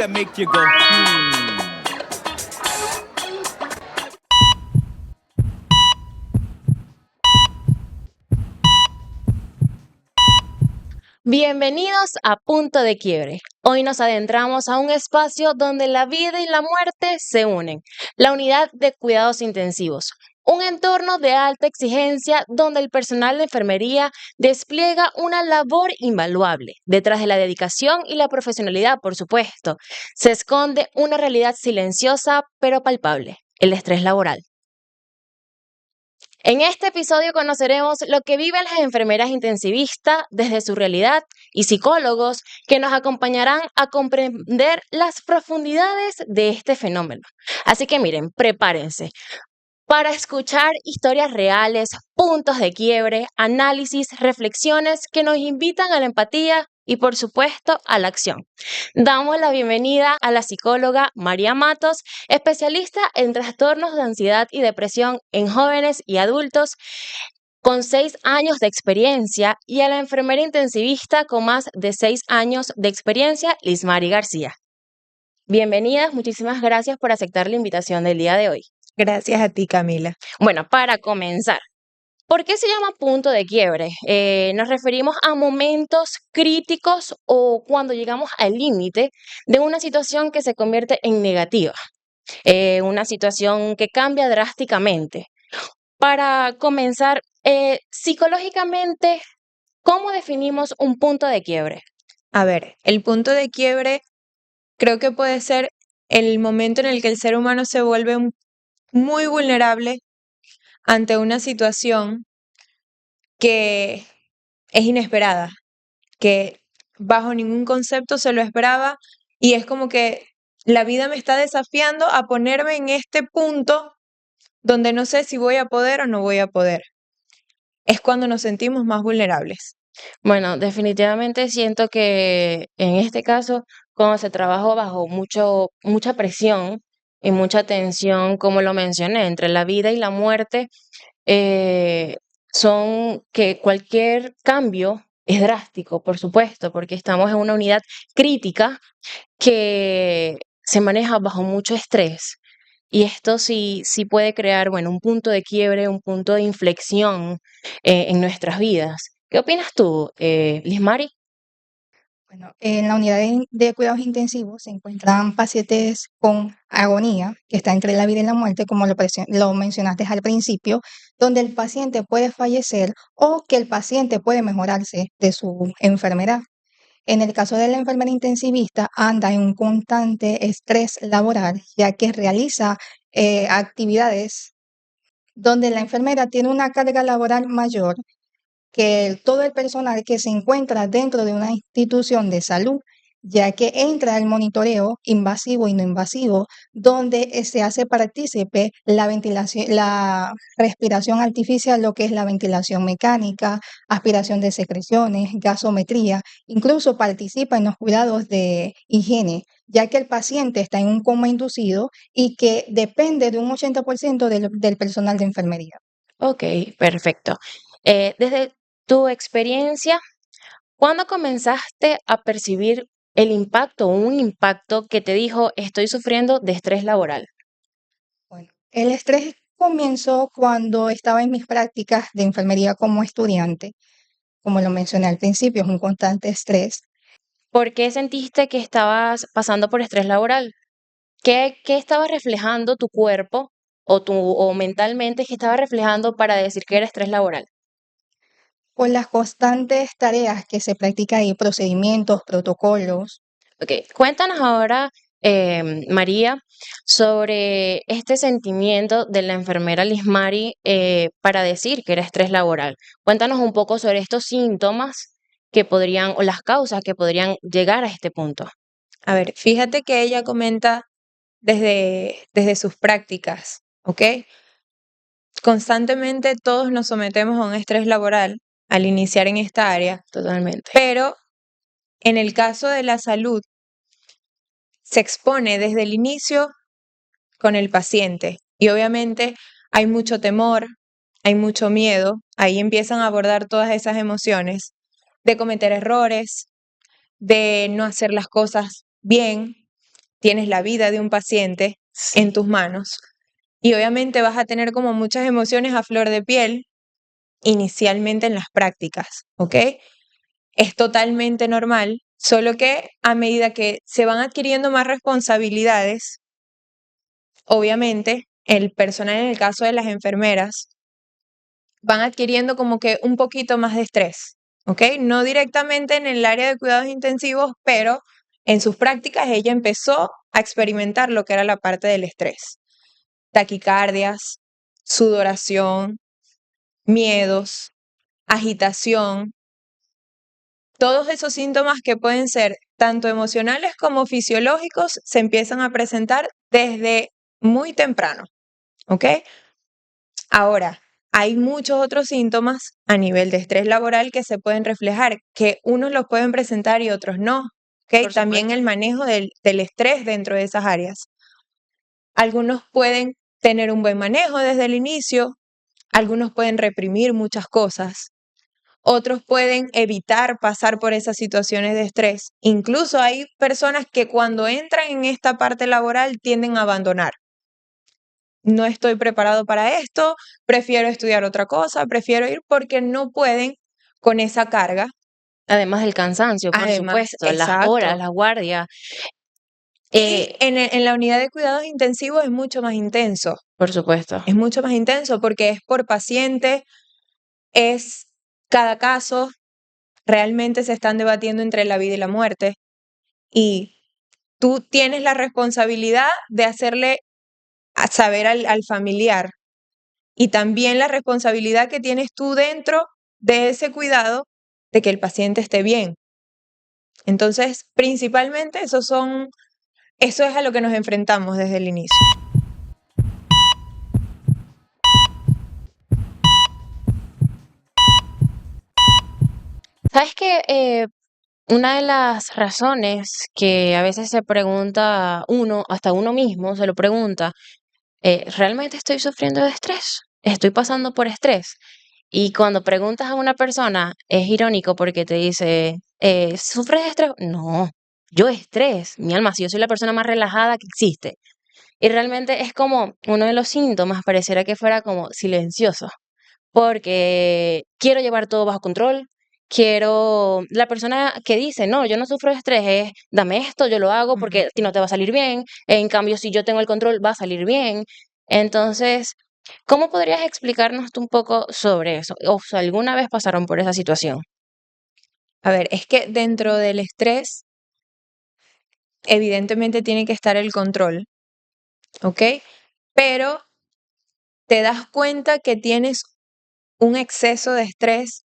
that make you go, hmm. Bienvenidos a Punto de Quiebre. Hoy nos adentramos a un espacio donde la vida y la muerte se unen, la unidad de cuidados intensivos, un entorno de alta exigencia donde el personal de enfermería despliega una labor invaluable. Detrás de la dedicación y la profesionalidad, por supuesto, se esconde una realidad silenciosa pero palpable, el estrés laboral. En este episodio conoceremos lo que viven las enfermeras intensivistas desde su realidad y psicólogos que nos acompañarán a comprender las profundidades de este fenómeno. Así que miren, prepárense para escuchar historias reales, puntos de quiebre, análisis, reflexiones que nos invitan a la empatía y por supuesto a la acción. Damos la bienvenida a la psicóloga María Matos, especialista en trastornos de ansiedad y depresión en jóvenes y adultos con 6 años de experiencia, y a la enfermera intensivista con más de 6 años de experiencia, Lismari García. Bienvenidas, muchísimas gracias por aceptar la invitación del día de hoy. Gracias a ti, Camila. Bueno, para comenzar, ¿por qué se llama punto de quiebre? Nos referimos a momentos críticos o cuando llegamos al límite de una situación que se convierte en negativa, una situación que cambia drásticamente. Para comenzar, psicológicamente, ¿cómo definimos un punto de quiebre? A ver, el punto de quiebre creo que puede ser el momento en el que el ser humano se vuelve muy vulnerable ante una situación que es inesperada, que bajo ningún concepto se lo esperaba, y es como que la vida me está desafiando a ponerme en este punto donde no sé si voy a poder o no voy a poder. Es cuando nos sentimos más vulnerables. Bueno, definitivamente siento que en este caso, cuando se trabaja bajo mucha presión y mucha tensión, como lo mencioné, entre la vida y la muerte, eh, son que cualquier cambio es drástico, por supuesto, porque estamos en una unidad crítica que se maneja bajo mucho estrés. Y esto sí puede crear, bueno, un punto de quiebre, un punto de inflexión en nuestras vidas. ¿Qué opinas tú, Lismari? Bueno, en la unidad de cuidados intensivos se encuentran pacientes con agonía, que está entre la vida y la muerte, como lo mencionaste al principio, donde el paciente puede fallecer o que el paciente puede mejorarse de su enfermedad. En el caso de la enfermera intensivista, anda en un constante estrés laboral, ya que realiza actividades donde la enfermera tiene una carga laboral mayor que todo el personal que se encuentra dentro de una institución de salud, ya que entra el monitoreo invasivo y no invasivo, donde se hace partícipe la ventilación, la respiración artificial, lo que es la ventilación mecánica, aspiración de secreciones, gasometría, incluso participa en los cuidados de higiene, ya que el paciente está en un coma inducido y que depende de un 80% del personal de enfermería. Ok, perfecto. Desde tu experiencia, ¿cuándo comenzaste a percibir el impacto o un impacto que te dijo estoy sufriendo de estrés laboral? Bueno, el estrés comenzó cuando estaba en mis prácticas de enfermería como estudiante. Como lo mencioné al principio, es un constante estrés. ¿Por qué sentiste que estabas pasando por estrés laboral? ¿Qué estaba reflejando tu cuerpo o mentalmente que estaba reflejando para decir que era estrés laboral? Por las constantes tareas que se practican y procedimientos, protocolos. Ok, cuéntanos ahora, María, sobre este sentimiento de la enfermera Lismari para decir que era estrés laboral. Cuéntanos un poco sobre estos síntomas que podrían, o las causas que podrían llegar a este punto. A ver, fíjate que ella comenta desde sus prácticas, ¿ok? Constantemente todos nos sometemos a un estrés laboral al iniciar en esta área, Totalmente. pero en el caso de la salud se expone desde el inicio con el paciente y obviamente hay mucho temor, hay mucho miedo, ahí empiezan a abordar todas esas emociones de cometer errores, de no hacer las cosas bien, tienes la vida de un paciente en Sí. tus manos y obviamente vas a tener como muchas emociones a flor de piel inicialmente en las prácticas, ¿ok? Es totalmente normal, solo que a medida que se van adquiriendo más responsabilidades, obviamente el personal, en el caso de las enfermeras, van adquiriendo como que un poquito más de estrés, ¿ok? No directamente en el área de cuidados intensivos, pero en sus prácticas ella empezó a experimentar lo que era la parte del estrés. Taquicardias, sudoración, miedos, agitación, todos esos síntomas que pueden ser tanto emocionales como fisiológicos se empiezan a presentar desde muy temprano, ¿ok? Ahora, hay muchos otros síntomas a nivel de estrés laboral que se pueden reflejar, que unos los pueden presentar y otros no, ¿ok? Por También supuesto. el manejo del estrés dentro de esas áreas. Algunos pueden tener un buen manejo desde el inicio, algunos pueden reprimir muchas cosas, otros pueden evitar pasar por esas situaciones de estrés. Incluso hay personas que cuando entran en esta parte laboral tienden a abandonar. No estoy preparado para esto, prefiero estudiar otra cosa, prefiero ir porque no pueden con esa carga. Además del cansancio, por Además, supuesto, las horas, exacto. la guardia. Y en la unidad de cuidados intensivos es mucho más intenso. Por supuesto. Es mucho más intenso porque es por paciente, es cada caso, realmente se están debatiendo entre la vida y la muerte. Y tú tienes la responsabilidad de hacerle saber al familiar y también la responsabilidad que tienes tú dentro de ese cuidado de que el paciente esté bien. Entonces, principalmente eso es a lo que nos enfrentamos desde el inicio. ¿Sabes qué? Una de las razones que a veces se pregunta uno, hasta uno mismo se lo pregunta, ¿realmente estoy sufriendo de estrés? ¿Estoy pasando por estrés? Y cuando preguntas a una persona, es irónico porque te dice, ¿sufres de estrés? No, yo estrés, mi alma, si yo soy la persona más relajada que existe. Y realmente es como uno de los síntomas, pareciera que fuera como silencioso, porque quiero llevar todo bajo control. La persona que dice, no, yo no sufro de estrés, es, dame esto, yo lo hago porque a ti no te va a salir bien. En cambio, si yo tengo el control, va a salir bien. Entonces, ¿cómo podrías explicarnos tú un poco sobre eso? O si alguna vez pasaron por esa situación. A ver, es que dentro del estrés, evidentemente tiene que estar el control, ¿ok? Pero te das cuenta que tienes un exceso de estrés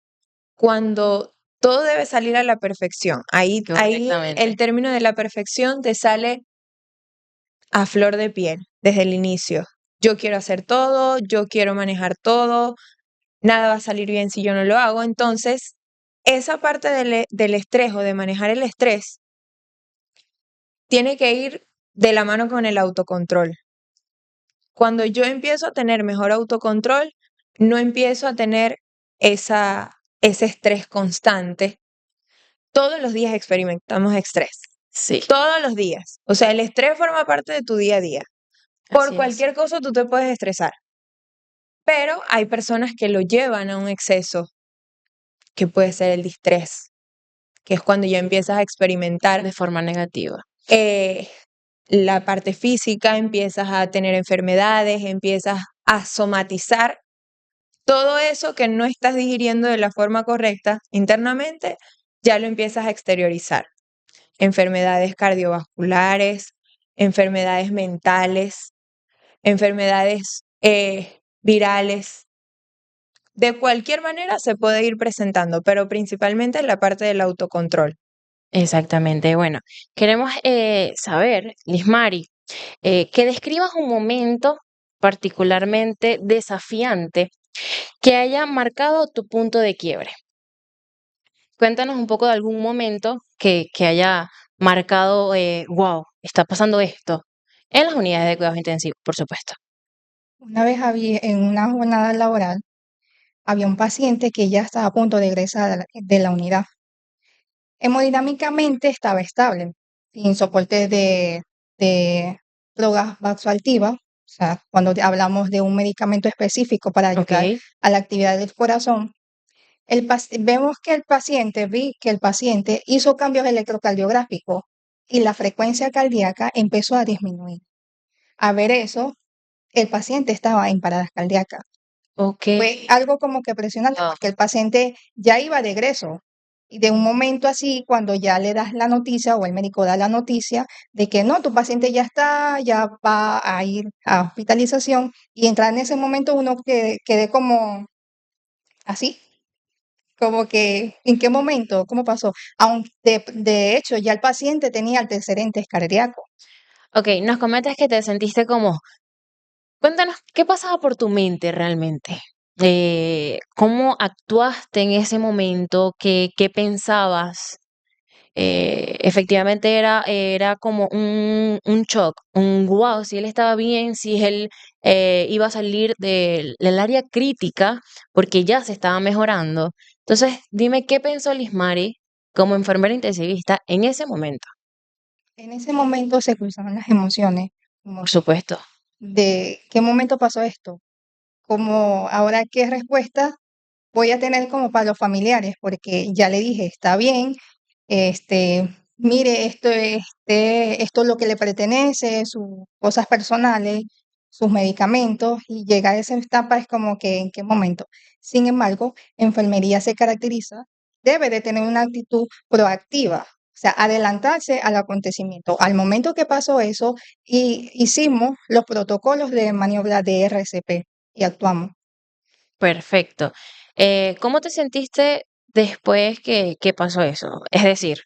cuando todo debe salir a la perfección. Ahí Correctamente. el término de la perfección te sale a flor de piel desde el inicio. Yo quiero hacer todo, yo quiero manejar todo, nada va a salir bien si yo no lo hago. Entonces, esa parte del estrés o de manejar el estrés tiene que ir de la mano con el autocontrol. Cuando yo empiezo a tener mejor autocontrol, no empiezo a tener ese estrés constante. Todos los días experimentamos estrés. Sí, Todos los días. O sea, el estrés forma parte de tu día a día. Por así es. cualquier cosa tú te puedes estresar. Pero hay personas que lo llevan a un exceso, que puede ser el distrés, que es cuando ya empiezas a experimentar De forma negativa. la parte física, empiezas a tener enfermedades, empiezas a somatizar todo eso que no estás digiriendo de la forma correcta internamente, ya lo empiezas a exteriorizar. Enfermedades cardiovasculares, enfermedades mentales, enfermedades virales. De cualquier manera se puede ir presentando, pero principalmente en la parte del autocontrol. Exactamente. Bueno, queremos saber, Lismari, que describas un momento particularmente desafiante que haya marcado tu punto de quiebre. Cuéntanos un poco de algún momento que haya marcado, wow, está pasando esto en las unidades de cuidados intensivos, por supuesto. Una vez en una jornada laboral, había un paciente que ya estaba a punto de egresar de la unidad. Hemodinámicamente estaba estable, sin soporte de drogas vasoactivas, o sea, cuando hablamos de un medicamento específico para ayudar Ok. a la actividad del corazón, vemos que vi que el paciente hizo cambios electrocardiográficos y la frecuencia cardíaca empezó a disminuir. A ver eso, el paciente estaba en paradas cardíacas. Ok. Fue algo como que impresionante Wow. porque el paciente ya iba de egreso. Y de un momento así, cuando ya le das la noticia o el médico da la noticia de que no, tu paciente ya está, ya va a ir a hospitalización y entrar en ese momento uno quede como así, como que, ¿en qué momento? ¿Cómo pasó? Aunque de hecho ya el paciente tenía antecedentes cardíacos. Ok, nos comentas que te sentiste como, cuéntanos, ¿qué pasaba por tu mente realmente? ¿Cómo actuaste en ese momento? ¿Qué pensabas? Efectivamente era como un shock, un wow, si él estaba bien, si él iba a salir del área crítica, porque ya se estaba mejorando. Entonces, dime, ¿qué pensó Lismari como enfermera intensivista en ese momento? En ese momento se cruzaron las emociones, como Por supuesto. de qué momento pasó esto, como ahora qué respuesta voy a tener como para los familiares, porque ya le dije, está bien, mire, esto es lo que le pertenece, sus cosas personales, sus medicamentos, y llegar a esa etapa es como que en qué momento. Sin embargo, enfermería se caracteriza, debe de tener una actitud proactiva, o sea, adelantarse al acontecimiento. Al momento que pasó eso, y hicimos los protocolos de maniobra de RCP y actuamos. Perfecto. ¿Cómo te sentiste después que pasó eso? Es decir,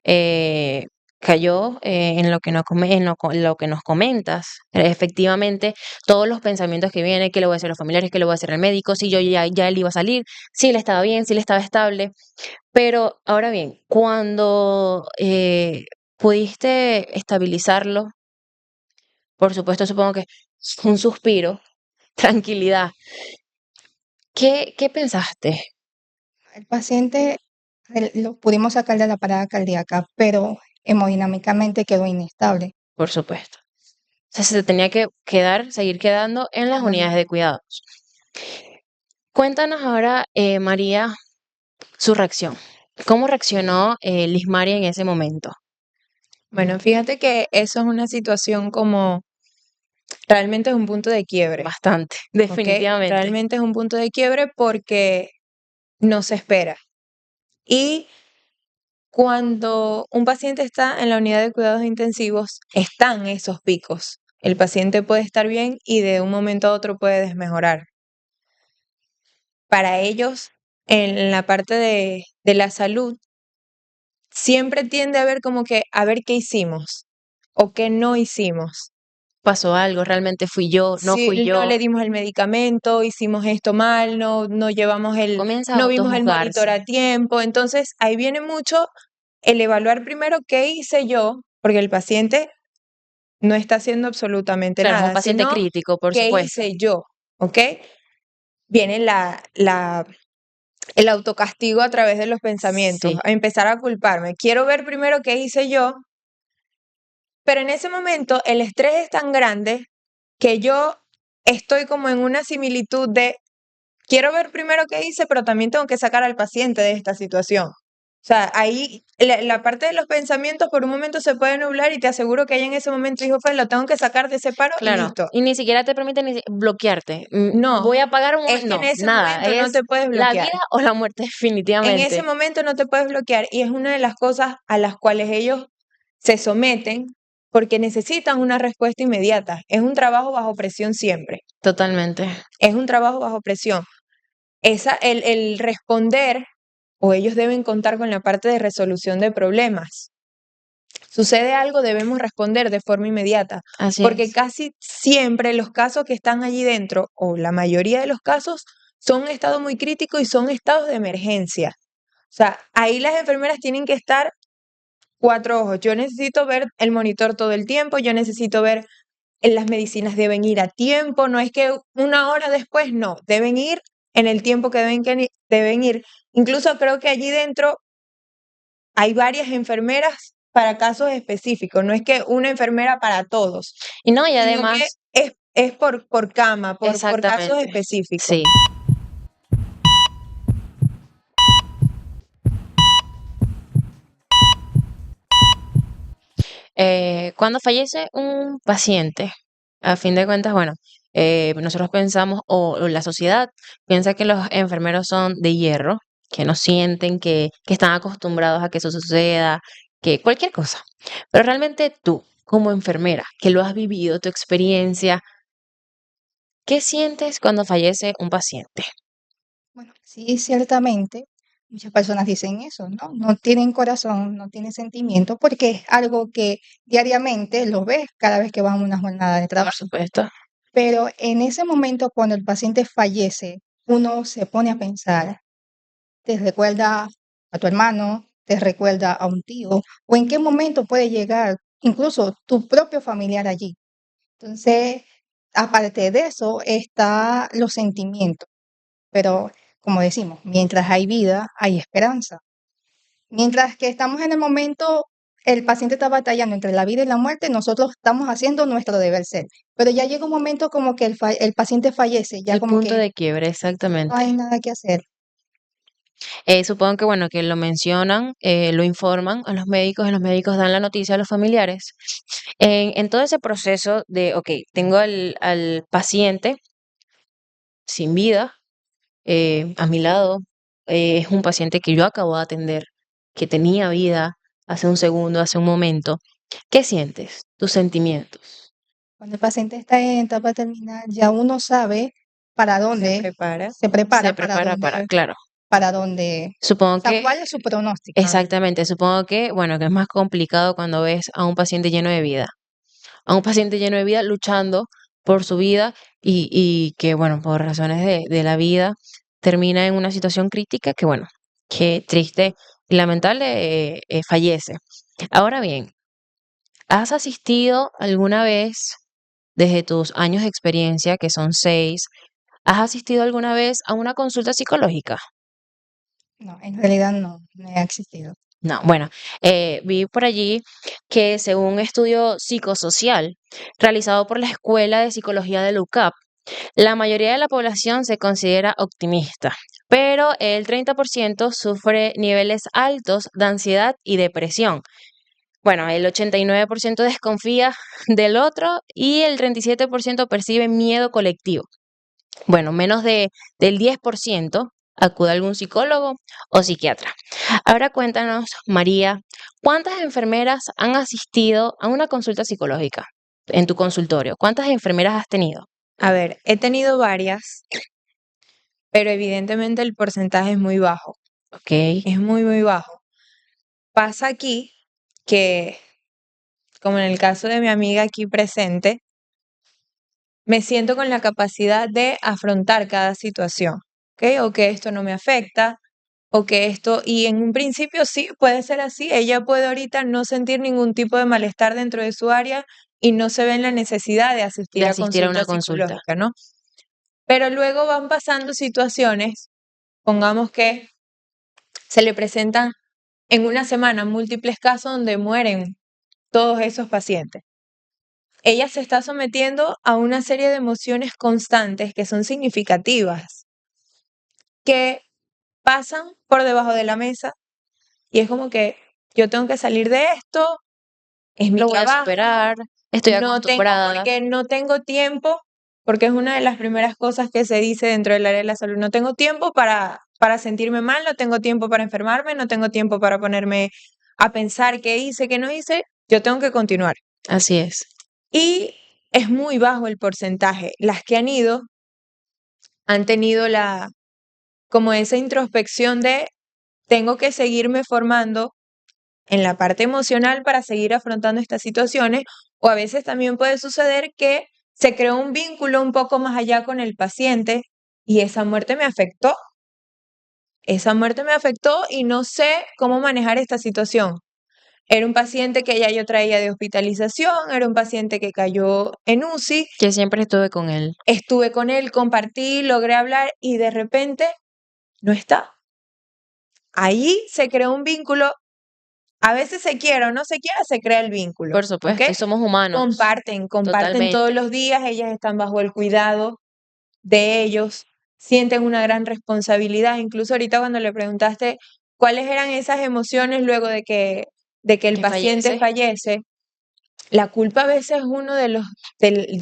eh, cayó en lo que lo que nos comentas. Efectivamente, todos los pensamientos que vienen, qué le voy a hacer a los familiares, qué le voy a hacer al médico, si yo ya él iba a salir, si él estaba bien, si él estaba estable. Pero ahora bien, cuando pudiste estabilizarlo, por supuesto, supongo que un suspiro, tranquilidad. ¿Qué pensaste? El paciente lo pudimos sacar de la parada cardíaca, pero hemodinámicamente quedó inestable. Por supuesto. O sea, se tenía que seguir quedando en las Quedando en- unidades de cuidados. Cuéntanos ahora, María, su reacción. ¿Cómo reaccionó Liz María en ese momento? Bueno, fíjate que eso es una situación como realmente es un punto de quiebre, Bastante, ¿ok? definitivamente. Realmente es un punto de quiebre porque no se espera. Y cuando un paciente está en la unidad de cuidados intensivos, están esos picos. El paciente puede estar bien y de un momento a otro puede desmejorar. Para ellos, en la parte de la salud, siempre tiende a ver como que a ver qué hicimos o qué no hicimos. ¿Pasó algo? ¿Realmente fui yo? ¿No fui Si no yo? le dimos el medicamento, hicimos esto mal, no llevamos Comienza a no vimos el monitor autojuzgarse. a tiempo. Entonces, ahí viene mucho el evaluar primero qué hice yo, porque el paciente no está haciendo absolutamente Claro, es un nada, paciente sino crítico, por qué supuesto. hice yo, ¿ok? Viene el autocastigo a través de los pensamientos, Sí, a empezar a culparme. Quiero ver primero qué hice yo, pero en ese momento el estrés es tan grande que yo estoy como en una similitud de quiero ver primero qué hice, pero también tengo que sacar al paciente de esta situación. O sea, ahí la parte de los pensamientos por un momento se puede nublar y te aseguro que ahí en ese momento dijo, pues lo tengo que sacar de ese paro y claro. listo. Y ni siquiera te permite bloquearte. No, Voy a pagar un es momento. que en No, ese nada. momento no Es te puedes la bloquear. vida o la muerte, En ese definitivamente. momento no te puedes bloquear y es una de las cosas a las cuales ellos se someten porque necesitan una respuesta inmediata. Es un trabajo bajo presión siempre. Totalmente. Es un trabajo bajo presión. El responder o ellos deben contar con la parte de resolución de problemas. Sucede algo, debemos responder de forma inmediata, Así porque es. casi siempre los casos que están allí dentro, o la mayoría de los casos, son un estado muy crítico y son estados de emergencia. O sea, ahí las enfermeras tienen que estar cuatro ojos. Yo necesito ver el monitor todo el tiempo, yo necesito ver las medicinas deben ir a tiempo, no es que una hora después, no, deben ir en el tiempo que deben ir. Incluso creo que allí dentro hay varias enfermeras para casos específicos, no es que una enfermera para todos, Y no, y sino que además, es por cama, por casos exactamente, específicos. sí. Cuando fallece un paciente, a fin de cuentas, bueno, nosotros pensamos, o la sociedad piensa que los enfermeros son de hierro, que no sienten, que están acostumbrados a que eso suceda, que cualquier cosa. Pero realmente tú, como enfermera, que lo has vivido, tu experiencia, ¿qué sientes cuando fallece un paciente? Bueno, sí, ciertamente, muchas personas dicen eso, ¿no? No tienen corazón, no tienen sentimiento, porque es algo que diariamente lo ves cada vez que vas a una jornada de Por trabajo. supuesto. Pero en ese momento, cuando el paciente fallece, uno se pone a pensar, te recuerda a tu hermano, te recuerda a un tío, o en qué momento puede llegar incluso tu propio familiar allí. Entonces, aparte de eso, está los sentimientos. Pero, como decimos, mientras hay vida, hay esperanza. Mientras que estamos en el momento, el paciente está batallando entre la vida y la muerte, nosotros estamos haciendo nuestro deber ser. Pero ya llega un momento como que el paciente fallece, ya El como punto que de quiebre, no exactamente. hay nada que hacer. Supongo que, bueno, que lo mencionan, lo informan a los médicos dan la noticia a los familiares. En todo ese proceso de, ok, tengo al paciente sin vida a mi lado, es un paciente que yo acabo de atender, que tenía vida hace un segundo, hace un momento. ¿Qué sientes? Tus sentimientos. Cuando el paciente está en etapa terminal, ya uno sabe para Se dónde prepara. se prepara, Se prepara claro, para dónde, supongo o sea, que, cuál es su pronóstico. exactamente, supongo que, bueno, que es más complicado cuando ves a un paciente lleno de vida. A un paciente lleno de vida luchando por su vida y que, bueno, por razones de la vida termina en una situación crítica que, bueno, que triste y lamentable, fallece. Ahora bien, ¿has asistido alguna vez, desde tus años de experiencia, que son 6, has asistido alguna vez a una consulta psicológica? No, en realidad no ha existido. No, bueno, vi por allí que según un estudio psicosocial realizado por la Escuela de Psicología de UCAP, la mayoría de la población se considera optimista, pero el 30% sufre niveles altos de ansiedad y depresión. Bueno, el 89% desconfía del otro y el 37% percibe miedo colectivo. Bueno, del 10% acude a algún psicólogo o psiquiatra. Ahora cuéntanos, María, ¿cuántas enfermeras han asistido a una consulta psicológica en tu consultorio? ¿Cuántas enfermeras has tenido? A ver, he tenido varias, pero evidentemente el porcentaje es muy bajo, Ok, es muy, muy bajo. Pasa aquí que, como en el caso de mi amiga aquí presente, me siento con la capacidad de afrontar cada situación, ¿ok? O que esto no me afecta, o que esto, y en un principio sí, puede ser así, ella puede ahorita no sentir ningún tipo de malestar dentro de su área y no se ve en la necesidad de de asistir a asistir a consulta una consulta. psicológica, ¿no? Pero luego van pasando situaciones, pongamos que se le presentan en una semana múltiples casos donde mueren todos esos pacientes. Ella se está sometiendo a una serie de emociones constantes que son significativas, que pasan por debajo de la mesa y es como que yo tengo que salir de esto, es mi Lo voy a trabajo, superar, estoy no tengo acostumbrada. porque no tengo tiempo, porque es una de las primeras cosas que se dice dentro del área de la salud, no tengo tiempo para sentirme mal, no tengo tiempo para enfermarme, no tengo tiempo para ponerme a pensar qué hice, qué no hice, yo tengo que continuar. Así es. Y es muy bajo el porcentaje. Las que han ido han tenido como esa introspección de tengo que seguirme formando en la parte emocional para seguir afrontando estas situaciones, o a veces también puede suceder que se creó un vínculo un poco más allá con el paciente y esa muerte me afectó. Esa muerte me afectó y no sé cómo manejar esta situación. Era un paciente que ya yo traía de hospitalización, era un paciente que cayó en UCI, Que siempre estuve con él. estuve con él, compartí, logré hablar y de repente no está. Ahí se creó un vínculo A veces se quiera o no se quiera, se crea el vínculo, Por supuesto, ¿ok? y somos humanos, Comparten todos totalmente. los días, ellas están bajo el cuidado de ellos, sienten una gran responsabilidad. Incluso ahorita cuando le preguntaste cuáles eran esas emociones luego de que el Que paciente fallece, la culpa a veces es uno de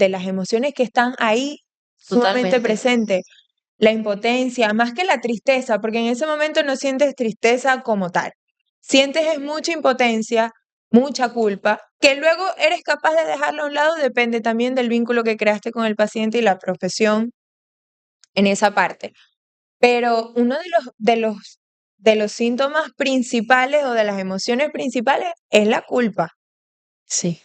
las emociones que están ahí sumamente Totalmente. presente. La impotencia, más que la tristeza, porque en ese momento no sientes tristeza como tal. Sientes es mucha impotencia, mucha culpa, que luego eres capaz de dejarlo a un lado, depende también del vínculo que creaste con el paciente y la profesión en esa parte. Pero uno de los síntomas principales o de las emociones principales es la culpa. Sí,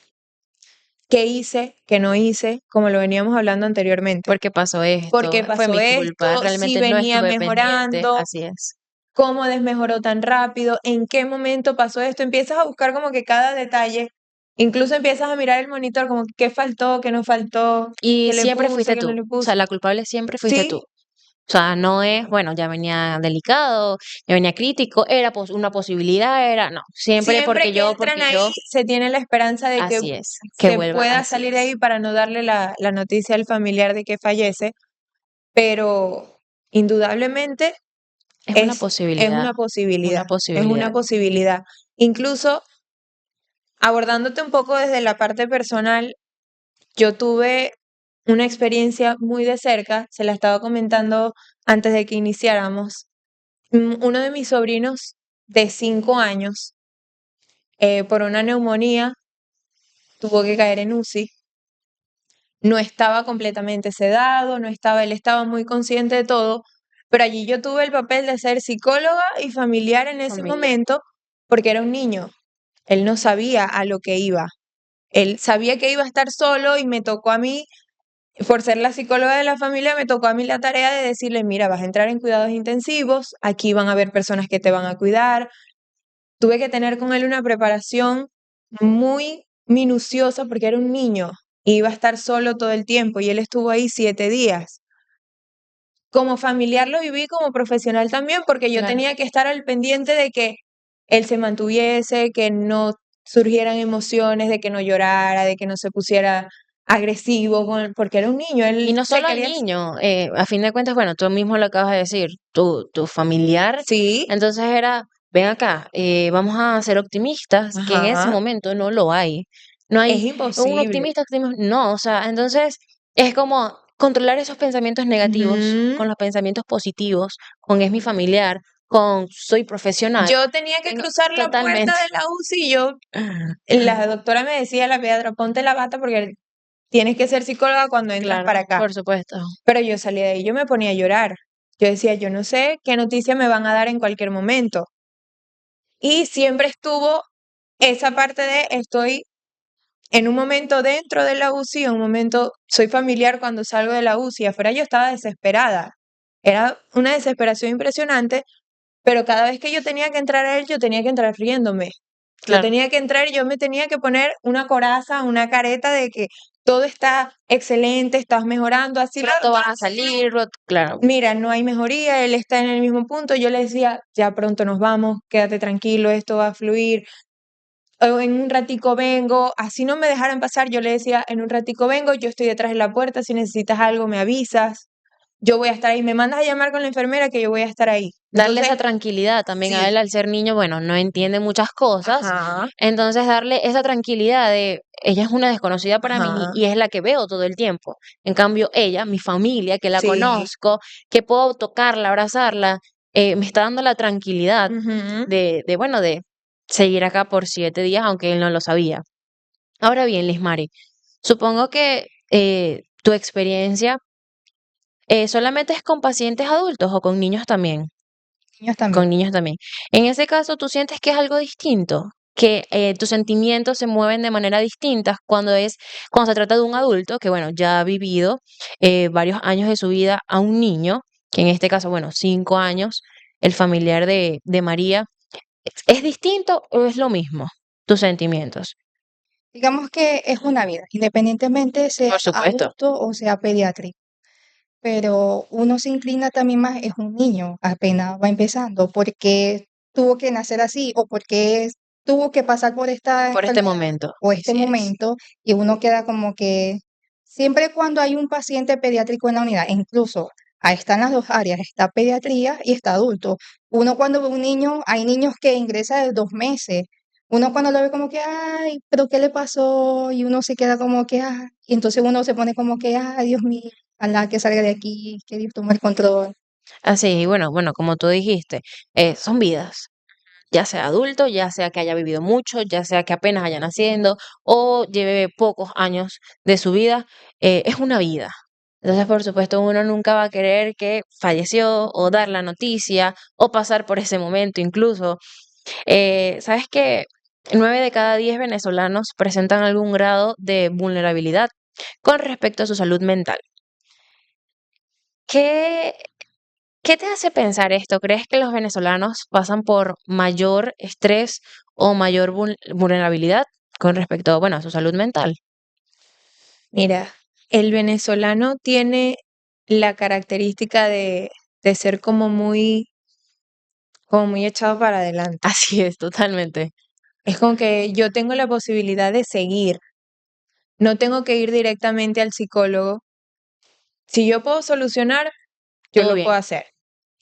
¿Qué hice? ¿Qué no hice? Como lo veníamos hablando anteriormente. porque pasó ¿Por qué esto, fue pasó mi culpa, esto? Si realmente no venía estuve pendiente, mejorando, así es. ¿cómo desmejoró tan rápido? ¿En qué momento pasó esto? Empiezas a buscar como que cada detalle, incluso empiezas a mirar el monitor como que qué faltó, qué no faltó, Y qué le siempre puse, fuiste qué no tú, le o sea, puse. la culpable siempre fuiste tú. Sí, O sea, no es, bueno, ya venía delicado, ya venía crítico, era una posibilidad, era, no, siempre siempre que entran porque ahí yo, se tiene la esperanza de que así es, que se vuelva, pueda así salir de es. ahí para no darle la noticia al familiar de que fallece, pero indudablemente Es una es posibilidad, una posibilidad, una es una posibilidad. posibilidad. Incluso abordándote un poco desde la parte personal, yo tuve una experiencia muy de cerca, se la estaba comentando antes de que iniciáramos. Uno de mis sobrinos de 5 años, por una neumonía, tuvo que caer en UCI. No estaba completamente sedado, él estaba muy consciente de todo, pero allí yo tuve el papel de ser psicóloga y familiar en ese Familia, momento, porque era un niño. Él no sabía a lo que iba. Él sabía que iba a estar solo y me tocó a mí, por ser la psicóloga de la familia, me tocó a mí la tarea de decirle, mira, vas a entrar en cuidados intensivos, aquí van a haber personas que te van a cuidar. Tuve que tener con él una preparación muy minuciosa porque era un niño y iba a estar solo todo el tiempo y él estuvo ahí 7 días. Como familiar lo viví, como profesional también, porque yo claro. tenía que estar al pendiente de que él se mantuviese, que no surgieran emociones, de que no llorara, de que no se pusiera agresivo, porque era un niño, Y él no se solo al quería... niño, a fin de cuentas, bueno, tú mismo lo acabas de decir, tu familiar, Sí, entonces era, ven acá, vamos a ser optimistas, que en ese ajá, momento no lo hay. No es hay un imposible. optimista, no, o sea, entonces es como controlar esos pensamientos negativos Ujú. con los pensamientos positivos, con es mi familiar, con soy profesional, Yo tenía que cruzar la puerta totalmente. de la UCI y la doctora me decía, la pediatra, ponte la bata porque tienes que ser psicóloga cuando entras Claro, para acá. por supuesto. Pero yo salí de ahí, yo me ponía a llorar. Yo decía, yo no sé qué noticia me van a dar en cualquier momento. Y siempre estuvo esa parte de estoy en un momento dentro de la UCI, en un momento soy familiar cuando salgo de la UCI. Afuera yo estaba desesperada. Era una desesperación impresionante, pero cada vez que yo tenía que entrar a él, yo tenía que entrar riéndome. Yo Claro, tenía que entrar y yo me tenía que poner una coraza, una careta de que todo está excelente, estás mejorando. Así la pronto doctora vas a me decía, salir, claro, mira, no hay mejoría, él está en el mismo punto. Yo le decía, ya pronto nos vamos, quédate tranquilo, esto va a fluir. O en un ratico vengo, así no me dejaran pasar, yo le decía, en un ratico vengo, yo estoy detrás de la puerta, si necesitas algo me avisas, yo voy a estar ahí, me mandas a llamar con la enfermera que yo voy a estar ahí. darle Entonces, esa tranquilidad también a sí, él al ser niño, bueno, no entiende muchas cosas, ajá, entonces darle esa tranquilidad de ella es una desconocida para mí ajá, y es la que veo todo el tiempo. En cambio, ella, mi familia, que la sí, conozco, que puedo tocarla, abrazarla, me está dando la tranquilidad ujú. bueno, de seguir acá por 7 días, aunque él no lo sabía. Ahora bien, Lismari, supongo que tu experiencia solamente es con pacientes adultos o con niños también. Niños también. Con niños también. En ese caso, ¿tú sientes que es algo distinto? Que tus sentimientos se mueven de manera distinta cuando se trata de un adulto que, bueno, ya ha vivido varios años de su vida a un niño, que en este caso, bueno, 5 años, el familiar de María. ¿Es distinto o es lo mismo tus sentimientos? Digamos que es una vida, independientemente sea Por supuesto. adulto o sea pediátrico. Pero uno se inclina también más, es un niño, apenas va empezando, porque tuvo que nacer así o porque tuvo que pasar por esta Por este enfermedad momento. o este Así es. momento y uno queda como que siempre cuando hay un paciente pediátrico en la unidad, incluso ahí están las dos áreas, está pediatría y está adulto. Uno cuando ve un niño, hay niños que ingresan de 2 meses. Uno cuando lo ve como que, ay, pero ¿qué le pasó? Y uno se queda como que, ay, y entonces uno se pone como que, ay, Dios mío, ojalá que salga de aquí, que Dios tome el control. Así, y bueno, como tú dijiste, son vidas. Ya sea adulto, ya sea que haya vivido mucho, ya sea que apenas haya naciendo o lleve pocos años de su vida, es una vida. Entonces, por supuesto, uno nunca va a querer que falleció o dar la noticia o pasar por ese momento incluso. ¿Sabes que 9 de cada 10 venezolanos presentan algún grado de vulnerabilidad con respecto a su salud mental? ¿Qué, qué te hace pensar esto? ¿Crees que los venezolanos pasan por mayor estrés o mayor vulnerabilidad con respecto, bueno, a su salud mental? Mira, el venezolano tiene la característica de ser como muy echado para adelante. Así es, totalmente. Es como que yo tengo la posibilidad de seguir, no tengo que ir directamente al psicólogo. Si yo puedo solucionar, yo Todo lo bien. puedo hacer.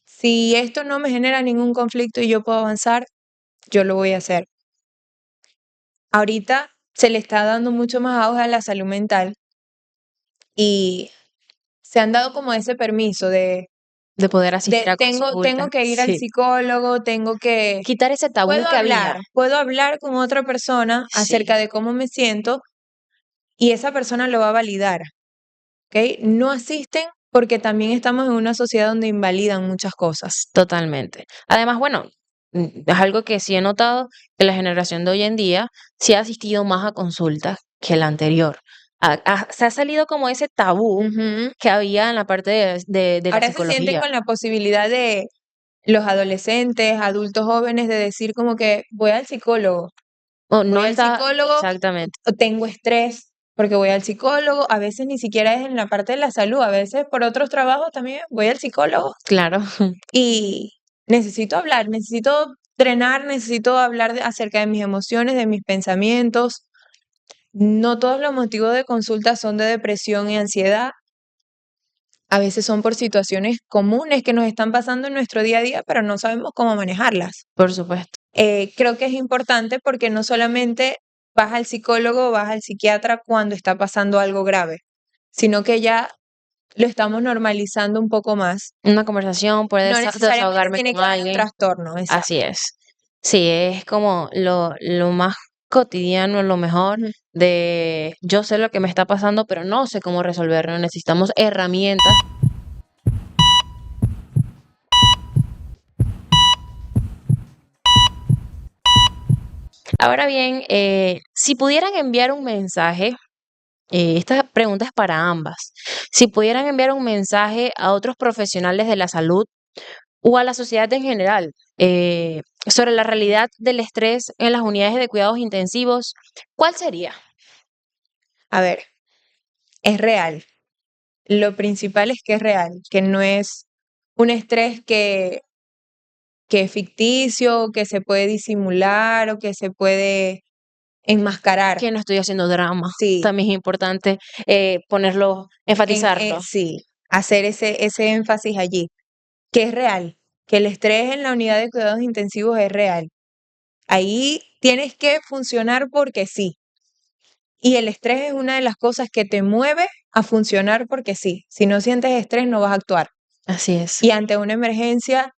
Si esto no me genera ningún conflicto y yo puedo avanzar, yo lo voy a hacer. Ahorita se le está dando mucho más auge a la salud mental y se han dado como ese permiso De poder asistir de a consultas. tengo que ir al Sí. psicólogo, tengo que Quitar ese tabú que había. puedo hablar con otra persona Sí, acerca de cómo me siento y esa persona lo va a validar, ¿ok? No asisten porque también estamos en una sociedad donde invalidan muchas cosas. totalmente. Además, bueno, es algo que sí he notado que la generación de hoy en día sí ha asistido más a consultas que la anterior. Se ha salido como ese tabú Ujú. que había en la parte de la Ahora se sienten psicología. con la posibilidad de los adolescentes, adultos jóvenes, de decir como que voy al psicólogo, O no voy al está psicólogo exactamente, o tengo estrés porque voy al psicólogo, a veces ni siquiera es en la parte de la salud, a veces por otros trabajos también voy al psicólogo claro, y necesito hablar, necesito drenar, necesito hablar acerca de mis emociones, de mis pensamientos. No todos los motivos de consulta son de depresión y ansiedad. A veces son por situaciones comunes que nos están pasando en nuestro día a día, pero no sabemos cómo manejarlas. por supuesto, Creo que es importante porque no solamente vas al psicólogo o vas al psiquiatra cuando está pasando algo grave, sino que ya lo estamos normalizando un poco más. una conversación, puede No necesariamente desahogarme tiene con que haber un alguien, trastorno, así exacto. es. Sí, es como lo más cotidiano, lo mejor Ujú. de yo sé lo que me está pasando, pero no sé cómo resolverlo. Necesitamos herramientas. Ahora bien, si pudieran enviar un mensaje, esta pregunta es para ambas. Si pudieran enviar un mensaje a otros profesionales de la salud o a la sociedad en general sobre la realidad del estrés en las unidades de cuidados intensivos, ¿cuál sería? A ver, es real. Lo principal es que es real, que no es un estrés que es ficticio, que se puede disimular o que se puede enmascarar. Que no estoy haciendo drama. Sí, También es importante ponerlo, enfatizarlo. sí, hacer ese énfasis allí, que es real, que el estrés en la unidad de cuidados intensivos es real. Ahí tienes que funcionar porque sí. Y el estrés es una de las cosas que te mueve a funcionar porque sí. Si no sientes estrés, no vas a actuar. Así es. Y ante una emergencia,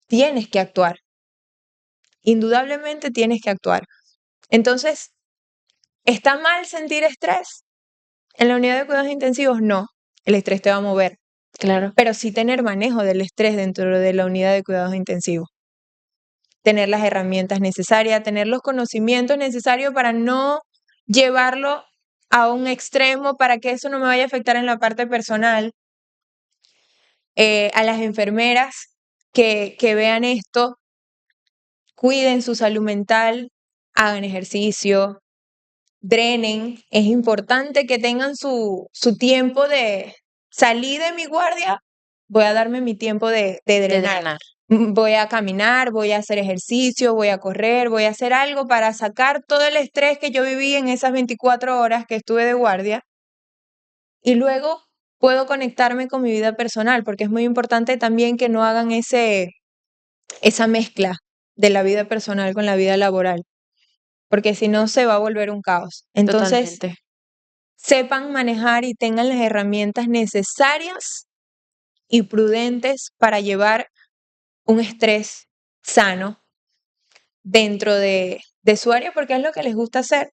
tienes que actuar. Indudablemente tienes que actuar. Entonces, ¿está mal sentir estrés? En la unidad de cuidados intensivos, no. El estrés te va a mover. Claro, Pero sí tener manejo del estrés dentro de la unidad de cuidados intensivos. Tener las herramientas necesarias, tener los conocimientos necesarios para no llevarlo a un extremo, para que eso no me vaya a afectar en la parte personal. A las enfermeras que vean esto, cuiden su salud mental, hagan ejercicio, drenen. Es importante que tengan su tiempo de salir de mi guardia, voy a darme mi tiempo de de drenar. drenar. Voy a caminar, voy a hacer ejercicio, voy a correr, voy a hacer algo para sacar todo el estrés que yo viví en esas 24 horas que estuve de guardia y luego puedo conectarme con mi vida personal, porque es muy importante también que no hagan esa mezcla de la vida personal con la vida laboral, porque si no se va a volver un caos. Entonces, Totalmente. sepan manejar y tengan las herramientas necesarias y prudentes para llevar un estrés sano dentro de su área, porque es lo que les gusta hacer.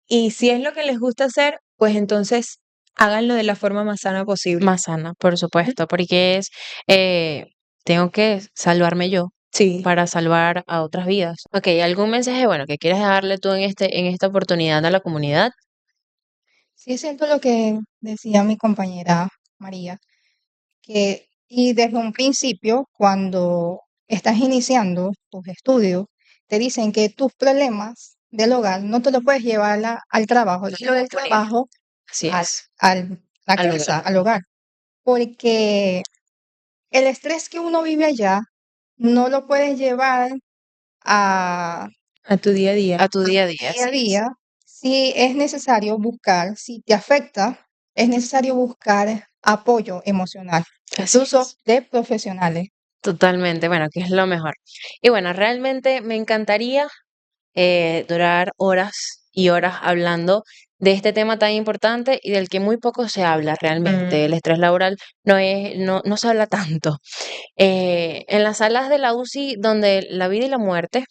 Y si es lo que les gusta hacer, pues entonces háganlo de la forma más sana posible. Más sana, por supuesto, porque eh, tengo que salvarme yo Sí. para salvar a otras vidas. Ok, ¿algún mensaje, bueno, que quieres darle tú en esta oportunidad a la comunidad? Sí es cierto lo que decía mi compañera María, y desde un principio, cuando estás iniciando tus estudios, te dicen que tus problemas del hogar no te los puedes llevar al trabajo, y lo del trabajo Así al, es. la Al casa, hogar. al hogar, porque el estrés que uno vive allá no lo puedes llevar a A tu día a día. A tu día a día, día a así es. día. Si es necesario buscar, si te afecta, es necesario buscar apoyo emocional, Así incluso es. de profesionales. Totalmente, bueno, que es lo mejor. Y bueno, realmente me encantaría durar horas y horas hablando de este tema tan importante y del que muy poco se habla realmente. El estrés laboral no se habla tanto. En las salas de la UCI, donde la vida y la muerte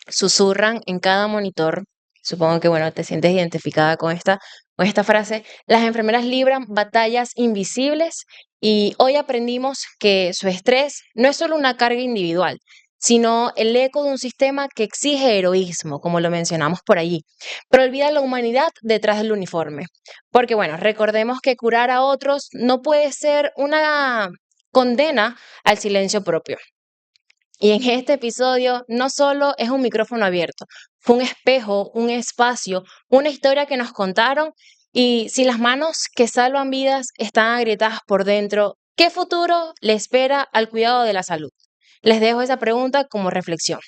susurran en cada monitor, supongo que bueno, te sientes identificada con esta frase, las enfermeras libran batallas invisibles y hoy aprendimos que su estrés no es solo una carga individual, sino el eco de un sistema que exige heroísmo, como lo mencionamos por allí, pero olvida la humanidad detrás del uniforme. Porque bueno, recordemos que curar a otros no puede ser una condena al silencio propio. Y en este episodio no solo es un micrófono abierto, fue un espejo, un espacio, una historia que nos contaron y si las manos que salvan vidas están agrietadas por dentro, ¿qué futuro le espera al cuidado de la salud? Les dejo esa pregunta como reflexión.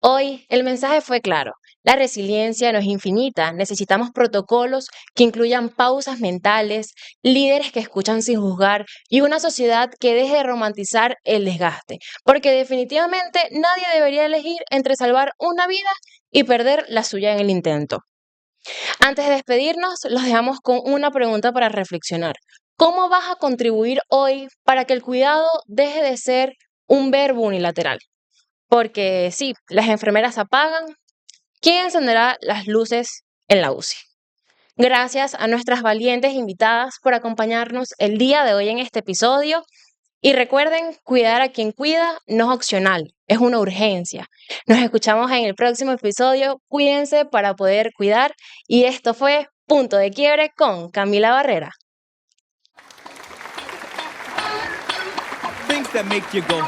Hoy el mensaje fue claro. La resiliencia no es infinita. Necesitamos protocolos que incluyan pausas mentales, líderes que escuchan sin juzgar y una sociedad que deje de romantizar el desgaste. Porque definitivamente nadie debería elegir entre salvar una vida y perder la suya en el intento. Antes de despedirnos, los dejamos con una pregunta para reflexionar. ¿Cómo vas a contribuir hoy para que el cuidado deje de ser un verbo unilateral? Porque sí, las enfermeras apagan. ¿Quién encenderá las luces en la UCI? Gracias a nuestras valientes invitadas por acompañarnos el día de hoy en este episodio. Y recuerden, cuidar a quien cuida no es opcional, es una urgencia. Nos escuchamos en el próximo episodio. Cuídense para poder cuidar. Y esto fue Punto de Quiebre con Camila Barrera. Things that make you go,